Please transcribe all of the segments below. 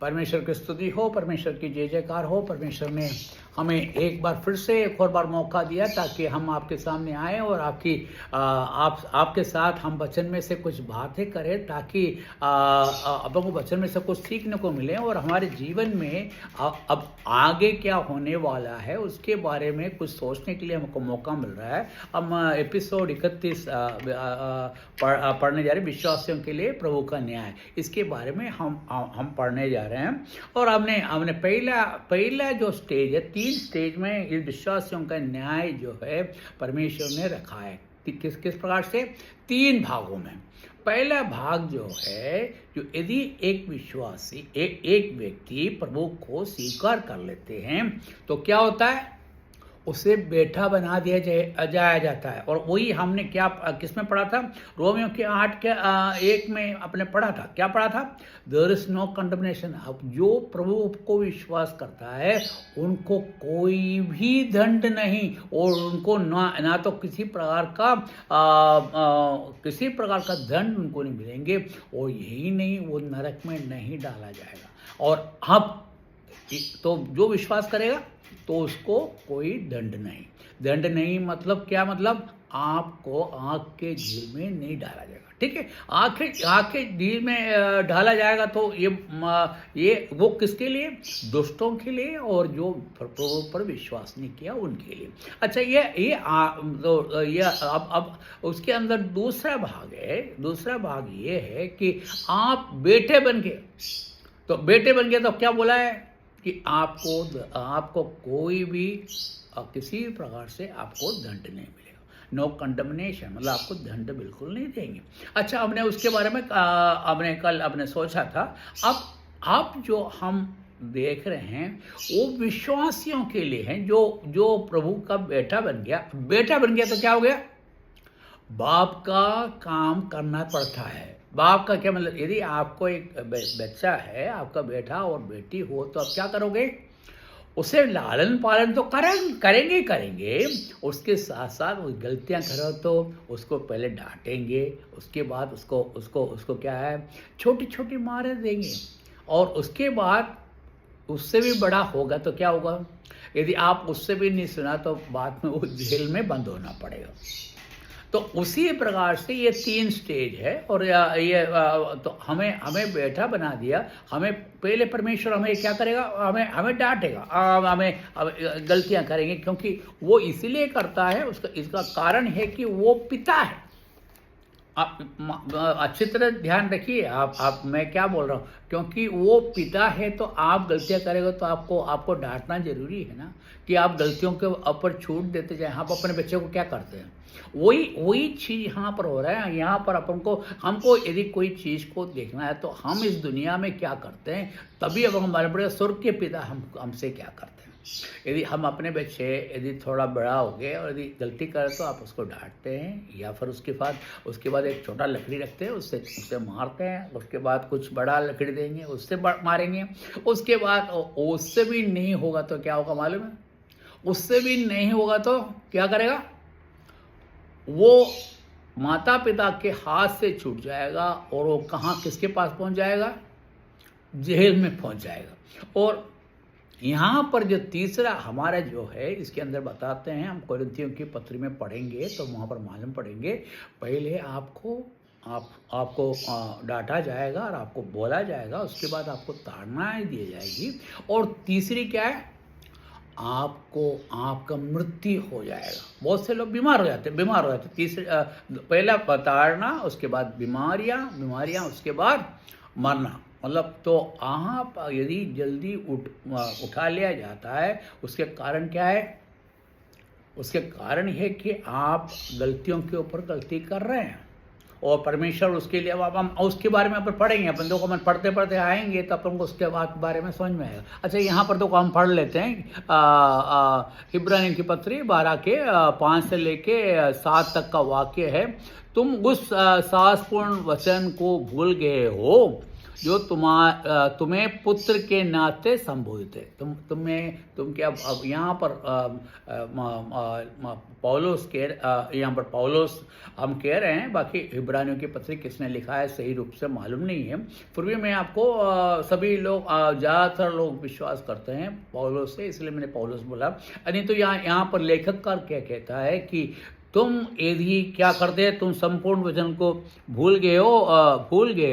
परमेश्वर की स्तुति हो, परमेश्वर की जय जयकार हो। परमेश्वर ने हमें एक बार फिर से एक और बार मौका दिया ताकि हम आपके सामने आए और आपके साथ हम वचन में से कुछ बातें करें, ताकि अपन को वचन में से कुछ सीखने को मिले और हमारे जीवन में अब आगे क्या होने वाला है उसके बारे में कुछ सोचने के लिए हमको मौका मिल रहा है। हम एपिसोड 31 पढ़ने जा रहे हैं, विश्वासियों के लिए प्रभु का न्याय। इसके बारे में हम पढ़ने जा रहे हैं। और हमने पहला जो स्टेज है, 3 स्टेज में इस विश्वासियों का न्याय जो है परमेश्वर ने रखा है। किस प्रकार से? 3 भागों में। पहला भाग जो है, जो यदि एक विश्वासी एक व्यक्ति प्रभु को स्वीकार कर लेते हैं तो क्या होता है? उसे बेटा बना दिया जाया जाता है। और वही हमने किसमें पढ़ा था? रोमियो के 8 के 1 में अपने पढ़ा था। क्या पढ़ा था? There is no condemnation. अब जो प्रभु को विश्वास करता है उनको कोई भी दंड नहीं, और उनको ना तो किसी प्रकार का दंड उनको नहीं मिलेंगे। और यही नहीं, वो नरक में नहीं डाला जाएगा। और अब तो जो विश्वास करेगा तो उसको कोई दंड नहीं। मतलब क्या? मतलब आपको आग के झील में नहीं डाला जाएगा। ठीक है, आग के झील में डाला जाएगा तो ये वो किसके लिए? दुष्टों के लिए, और जो प्रभु पर विश्वास नहीं किया उनके लिए। अच्छा, ये अब उसके अंदर दूसरा भाग ये है कि आप बेटे बन गए। तो बेटे बन गए तो क्या बोला है कि आपको कोई भी किसी प्रकार से आपको दंड नहीं मिलेगा। नो कंडमनेशन, मतलब आपको दंड बिल्कुल नहीं देंगे। अच्छा, हमने उसके बारे में कल सोचा था। अब जो हम देख रहे हैं वो विश्वासियों के लिए हैं, जो प्रभु का बेटा बन गया तो क्या हो गया? बाप का काम करना पड़ता है। बाप का क्या मतलब? यदि आपको एक बच्चा है, आपका बेटा और बेटी हो, तो आप क्या करोगे? उसे लालन पालन तो करेंगे। उसके साथ साथ वो गलतियां करो तो उसको पहले डांटेंगे, उसके बाद उसको क्या है, छोटी छोटी मारे देंगे। और उसके बाद उससे भी बड़ा होगा तो क्या होगा? यदि आप उससे भी नहीं सुना तो बाद में वो जेल में बंद होना पड़ेगा। तो उसी प्रकार से ये 3 स्टेज है। और ये तो हमें बेटा बना दिया। हमें पहले परमेश्वर हमें क्या करेगा? हमें डांटेगा, हमें गलतियां करेंगे, क्योंकि वो इसीलिए करता है। इसका कारण है कि वो पिता है। आप अच्छी तरह ध्यान रखिए, आप मैं क्या बोल रहा हूँ, क्योंकि वो पिता है तो आप गलतियां करेंगे तो आपको डांटना जरूरी है ना, कि आप गलतियों के ऊपर छूट देते जाए। आप अपने बच्चे को क्या करते हैं? वही चीज़ यहाँ पर हो रहा है। यहाँ पर हमको यदि कोई चीज़ को देखना है तो हम इस दुनिया में क्या करते हैं, तभी अब हमारे बड़े स्वर्ग के पिता हमसे क्या करते हैं। यदि हम अपने बच्चे यदि थोड़ा बड़ा हो गए और यदि गलती करे तो आप उसको डांटते हैं, या फिर उसके बाद एक छोटा लकड़ी रखते हैं, उससे मारते हैं। उसके बाद कुछ बड़ा लकड़ी देंगे, उससे मारेंगे। उसके बाद उससे भी नहीं होगा तो क्या होगा मालूम है? उससे भी नहीं होगा तो क्या करेगा? वो माता पिता के हाथ से छूट जाएगा और वो किसके पास पहुंच जाएगा? जेल में पहुंच जाएगा। और यहाँ पर जो तीसरा हमारा जो है, इसके अंदर बताते हैं, हम कोरिन्थियों की पत्री में पढ़ेंगे तो वहाँ पर मालूम पड़ेंगे। पहले आपको डांटा जाएगा और आपको बोला जाएगा, उसके बाद आपको ताड़ना दी जाएगी, और तीसरी क्या है? आपका मृत्यु हो जाएगा। बहुत से लोग बीमार हो जाते हैं। तीसरे पहला ताड़ना, उसके बाद बीमारियां, उसके बाद मरना। मतलब तो आप यदि जल्दी उठा लिया जाता है, उसके कारण क्या है? उसके कारण है कि आप गलतियों के ऊपर गलती कर रहे हैं, और परमेश्वर उसके लिए, अब हम उसके बारे में अपन पढ़ेंगे। अपन देखो, अपन पढ़ते आएंगे तो अपन को उसके बारे में समझ में आएगा। अच्छा, यहाँ पर देखो हम पढ़ लेते हैं। इब्रानियों की पत्री 12 के 5 से लेके 7 तक का वाक्य है। तुम उस साहसपूर्ण वचन को भूल गए हो जो तुम्हें पुत्र के नाते संबोधित है। तुम क्या अब यहाँ पर पौलुस यहाँ पर पौलुस हम कह रहे हैं, बाकी इब्रानियों की पत्री किसने लिखा है सही रूप से मालूम नहीं है। फिर भी मैं आपको सभी लोग ज़्यादातर लोग विश्वास करते हैं पौलुस से, इसलिए मैंने पौलुस बोला। नहीं तो यहाँ पर लेखककार क्या कहता है कि तुम यदि क्या करते हैं, तुम संपूर्ण वचन को भूल गए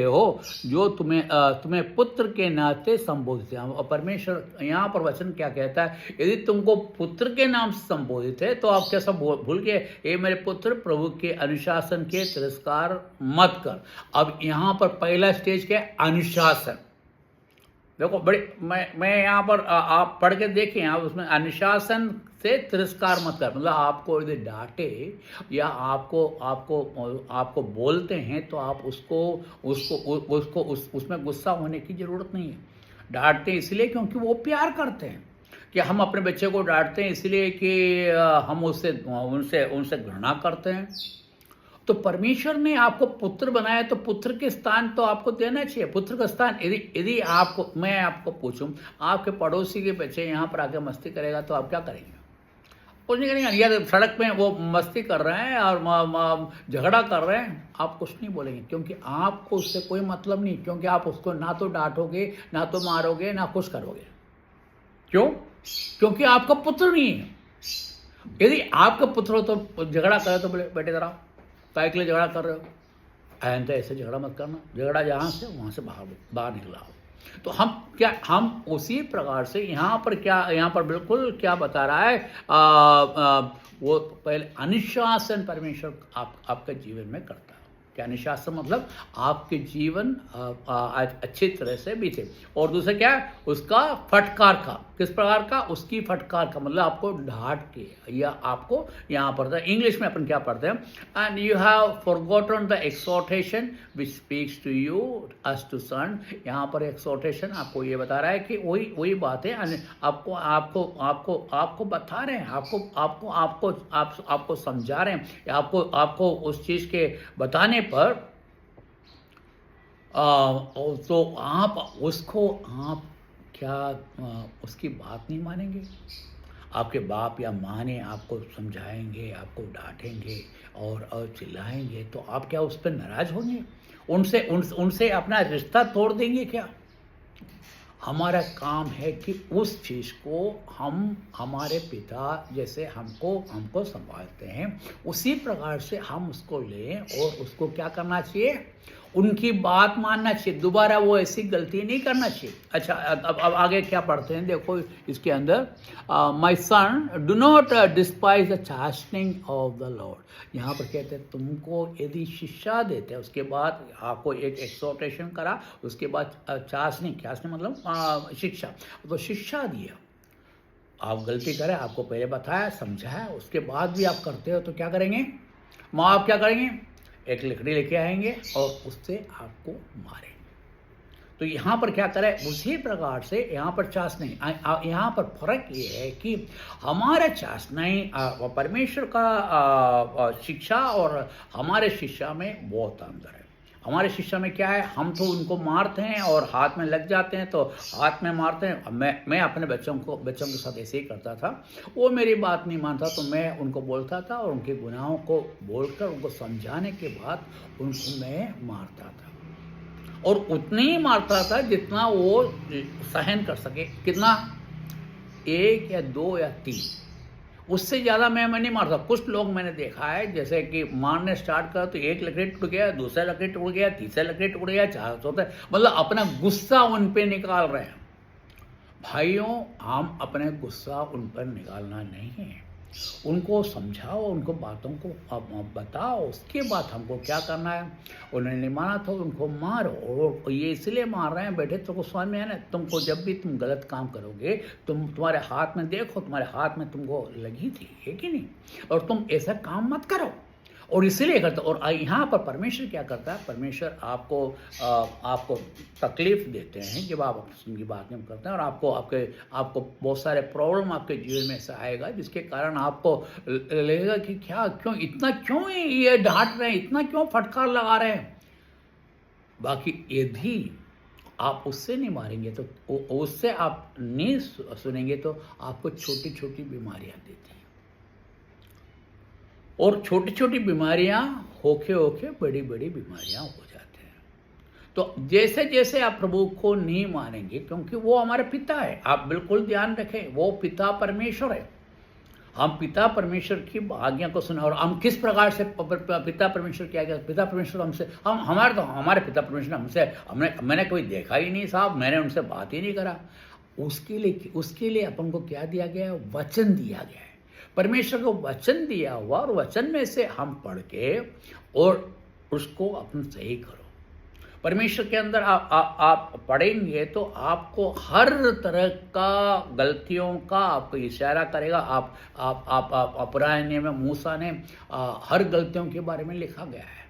हो जो तुम्हें पुत्र के नाते संबोधित है। और परमेश्वर यहाँ पर वचन क्या कहता है, यदि तुमको पुत्र के नाम से संबोधित है तो आप कैसा भूल गए, ये मेरे पुत्र प्रभु के अनुशासन के तिरस्कार मत कर। अब यहाँ पर पहला स्टेज क्या है, अनुशासन। देखो बड़े मैं यहाँ पर आप पढ़ के देखें, आप उसमें अनुशासन से तिरस्कार मत कर, मतलब आपको यदि डांटे या आपको बोलते हैं तो आप उसमें गुस्सा होने की जरूरत नहीं है। डांटते इसलिए क्योंकि वो प्यार करते हैं। कि हम अपने बच्चे को डांटते हैं इसलिए कि हम उनसे घृणा करते हैं। तो परमेश्वर ने आपको पुत्र बनाया तो पुत्र के स्थान तो आपको देना चाहिए। पुत्र का स्थान यदि मैं आपको पूछूं, आपके पड़ोसी के बच्चे यहाँ पर आके मस्ती करेगा तो आप क्या करेंगे? कुछ नहीं करेंगे। या सड़क में वो मस्ती कर रहे हैं और झगड़ा कर रहे हैं, आप कुछ नहीं बोलेंगे, क्योंकि आपको उससे कोई मतलब नहीं, क्योंकि आप उसको ना तो डांटोगे, ना तो मारोगे, ना कुछ करोगे। क्यों? क्योंकि आपका पुत्र नहीं है। यदि आपका पुत्र हो तो झगड़ा करे तो बोले बेटे जरा काय के लिए झगड़ा कर रहे हो, तो ऐसे झगड़ा मत करना, झगड़ा जहाँ से वहाँ से बाहर निकला हो। तो हम उसी प्रकार से यहाँ पर बिल्कुल क्या बता रहा है, वो पहले अनुशासन परमेश्वर आपके जीवन में करता है। क्या अनुशासन मतलब आपके जीवन अच्छी तरह से बीते। और दूसरा क्या है, उसका फटकार का, किस प्रकार का, उसकी फटकार का मतलब आपको डांट के, या आपको यहाँ पर इंग्लिश में अपन क्या पढ़ते हैं, and you have forgotten the exhortation which speaks to you as to son. यहाँ पर एक्सोर्टेशन आपको ये बता रहा है कि वही बात है, आपको बता रहे हैं, आपको समझा रहे हैं, आपको उस चीज के बताने पर तो आप उसकी बात नहीं मानेंगे। आपके बाप या माँ ने आपको समझाएंगे, आपको डांटेंगे और चिल्लाएंगे, तो आप क्या उस पर नाराज होंगे? उनसे अपना रिश्ता तोड़ देंगे क्या? हमारा काम है कि उस चीज़ को हम हमारे पिता जैसे हमको संभालते हैं, उसी प्रकार से हम उसको लें और उसको क्या करना चाहिए, उनकी बात मानना चाहिए। दोबारा वो ऐसी गलती नहीं करना चाहिए। अच्छा, अब आगे क्या पढ़ते हैं, देखो इसके अंदर, my son do not despise the chastening of the Lord. यहाँ पर कहते हैं तुमको यदि शिक्षा देते हैं, उसके बाद आपको एक एक्सोर्टेशन करा, उसके बाद चास्टनिंग मतलब शिक्षा, तो शिक्षा दिया। आप गलती करें, आपको पहले बताया, समझाया, उसके बाद भी आप करते हो तो क्या करेंगे, माँ आप क्या करेंगे, एक लकड़ी लेके आएंगे और उससे आपको मारेंगे। तो यहाँ पर क्या करें, उसी प्रकार से यहाँ पर चाशनी, यहाँ पर फर्क ये है कि हमारा चाशनी परमेश्वर का शिक्षा और हमारे शिक्षा में बहुत अंतर है। हमारे शिक्षा में क्या है, हम तो उनको मारते हैं और हाथ में लग जाते हैं तो हाथ में मारते हैं। मैं अपने बच्चों के साथ ऐसे ही करता था। वो मेरी बात नहीं मानता तो मैं उनको बोलता था और उनके गुनाहों को बोलकर उनको समझाने के बाद उनको मैं मारता था, और उतने ही मारता था जितना वो सहन कर सके। कितना, 1 या 2 या 3, उससे ज़्यादा मैं नहीं मारता। कुछ लोग मैंने देखा है जैसे कि मारने स्टार्ट कर तो एक लकड़ी टूट गया, दूसरा लकड़ी टूट गया, तीसरा लकड़ी टूट गया, 4 चौथा, मतलब अपना गुस्सा उन पे निकाल रहे हैं। भाइयों, हम अपने गुस्सा उन पर निकालना नहीं है, उनको समझाओ, उनको बातों को बताओ, उसके बाद हमको क्या करना है। उन्होंने नहीं माना तो उनको मारो, और ये इसलिए मार रहे हैं बेटे, तुमको समझ में है ना, तुमको जब भी तुम गलत काम करोगे तुम्हारे हाथ में देखो, तुम्हारे हाथ में तुमको लगी थी, है कि नहीं, और तुम ऐसा काम मत करो, और इसीलिए करता। और यहाँ पर परमेश्वर क्या करता है, परमेश्वर आपको तकलीफ देते हैं जब आप उनकी बात नहीं करते हैं, और आपको बहुत सारे प्रॉब्लम आपके जीवन में ऐसा आएगा जिसके कारण आपको लगेगा कि क्यों ये डांट रहे हैं, इतना क्यों फटकार लगा रहे हैं। बाकी यदि आप उससे नहीं मारेंगे तो उससे आप नहीं सुनेंगे तो आपको छोटी छोटी बीमारियां देती हैं, और छोटी छोटी बीमारियां होके होके बड़ी बड़ी बीमारियां हो जाती हैं। तो जैसे जैसे आप प्रभु को नहीं मानेंगे, क्योंकि वो हमारे पिता है, आप बिल्कुल ध्यान रखें, वो पिता परमेश्वर है। हम पिता परमेश्वर की आज्ञा को सुना, और हम किस प्रकार से पिता परमेश्वर की आज्ञा, पिता परमेश्वर हमसे, हमारे पिता परमेश्वर हमसे, मैंने कोई देखा ही नहीं साहब, मैंने उनसे बात ही नहीं करा। उसके लिए अपन को क्या दिया गया है? वचन दिया गया है। परमेश्वर को वचन दिया हुआ, और वचन में से हम पढ़ के और उसको अपन सही करो। परमेश्वर के अंदर आप पढ़ेंगे तो आपको हर तरह का गलतियों का आपको इशारा करेगा। आप पुराने नियम में मूसा ने हर गलतियों के बारे में लिखा गया है,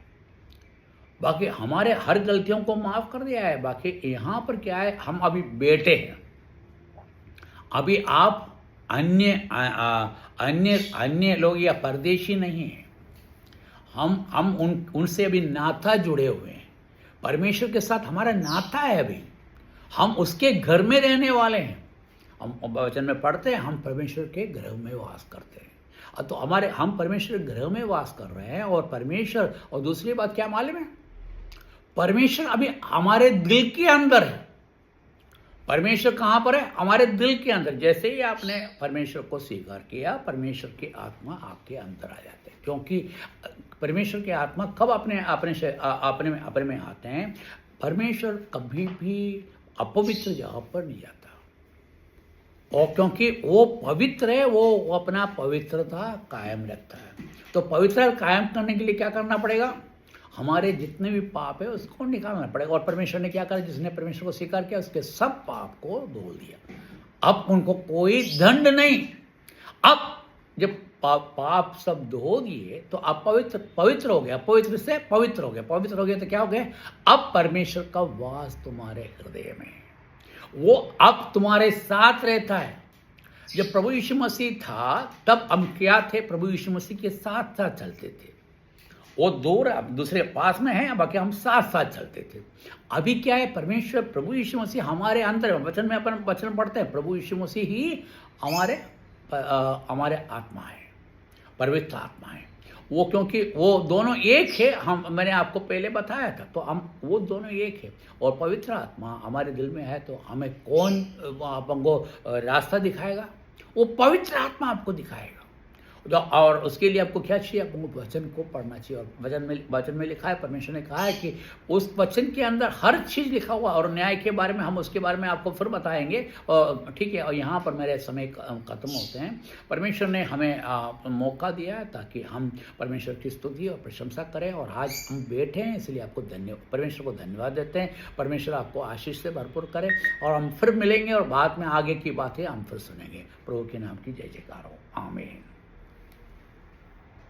बाकी हमारे हर गलतियों को माफ कर दिया है। बाकी यहाँ पर क्या है, हम अभी बेटे हैं, अभी आप अन्य लोग या परदेशी नहीं हैं, हम उनसे अभी नाता जुड़े हुए हैं। परमेश्वर के साथ हमारा नाता है, अभी हम उसके घर में रहने वाले हैं। हम वचन में पढ़ते हैं, हम परमेश्वर के घर में वास करते हैं। तो हम परमेश्वर के घर में वास कर रहे हैं, और परमेश्वर, और दूसरी बात क्या मालूम है, परमेश्वर अभी हमारे दिल के अंदर है। परमेश्वर कहाँ पर है? हमारे दिल के अंदर। जैसे ही आपने परमेश्वर को स्वीकार किया, परमेश्वर की आत्मा आपके अंदर आ जाते हैं। क्योंकि परमेश्वर की आत्मा कब अपने में आते हैं? परमेश्वर कभी भी अपवित्र जगह पर नहीं जाता, और क्योंकि वो पवित्र है, वो अपना पवित्रता कायम रखता है। तो पवित्रता कायम करने के लिए क्या करना पड़ेगा? हमारे जितने भी पाप है उसको निकालना पड़ेगा। और परमेश्वर ने क्या करा? जिसने परमेश्वर को स्वीकार किया उसके सब पाप को धो दिया। अब उनको कोई दंड नहीं। अब जब पाप सब धो दिए तो आप पवित्र हो गया, पवित्र से पवित्र हो गया तो क्या हो गया? अब परमेश्वर का वास तुम्हारे हृदय में है, वो अब तुम्हारे साथ रहता है। जब प्रभु यीशु मसीह था तब हम क्या थे? प्रभु यीशु मसीह के साथ साथ चलते थे। वो दूसरे पास में है, बाकी हम साथ साथ चलते थे। अभी क्या है? परमेश्वर प्रभु यीशु मसीह हमारे अंदर, वचन में अपन वचन पढ़ते हैं, प्रभु यीशु मसीह ही हमारे आत्मा है, पवित्र आत्मा है वो। क्योंकि वो दोनों एक है, मैंने आपको पहले बताया था, तो हम वो दोनों एक है। और पवित्र आत्मा हमारे दिल में है, तो हमें कौन अपन को रास्ता दिखाएगा? वो पवित्र आत्मा आपको दिखाएगा। और उसके लिए आपको क्या चाहिए? आपको वचन को पढ़ना चाहिए। और वचन में लिखा है, परमेश्वर ने कहा है कि उस वचन के अंदर हर चीज़ लिखा हुआ। और न्याय के बारे में हम उसके बारे में आपको फिर बताएंगे, और ठीक है। और यहाँ पर मेरे समय खत्म होते हैं। परमेश्वर ने हमें मौका दिया ताकि हम परमेश्वर की स्तुति और प्रशंसा करें, और आज हम बैठे हैं, इसलिए आपको परमेश्वर को धन्यवाद देते हैं। परमेश्वर आपको आशीष से भरपूर करे, और हम फिर मिलेंगे, और बाद में आगे की बातें हम फिर सुनेंगे। प्रभु के नाम की जय जयकार हो। आमीन।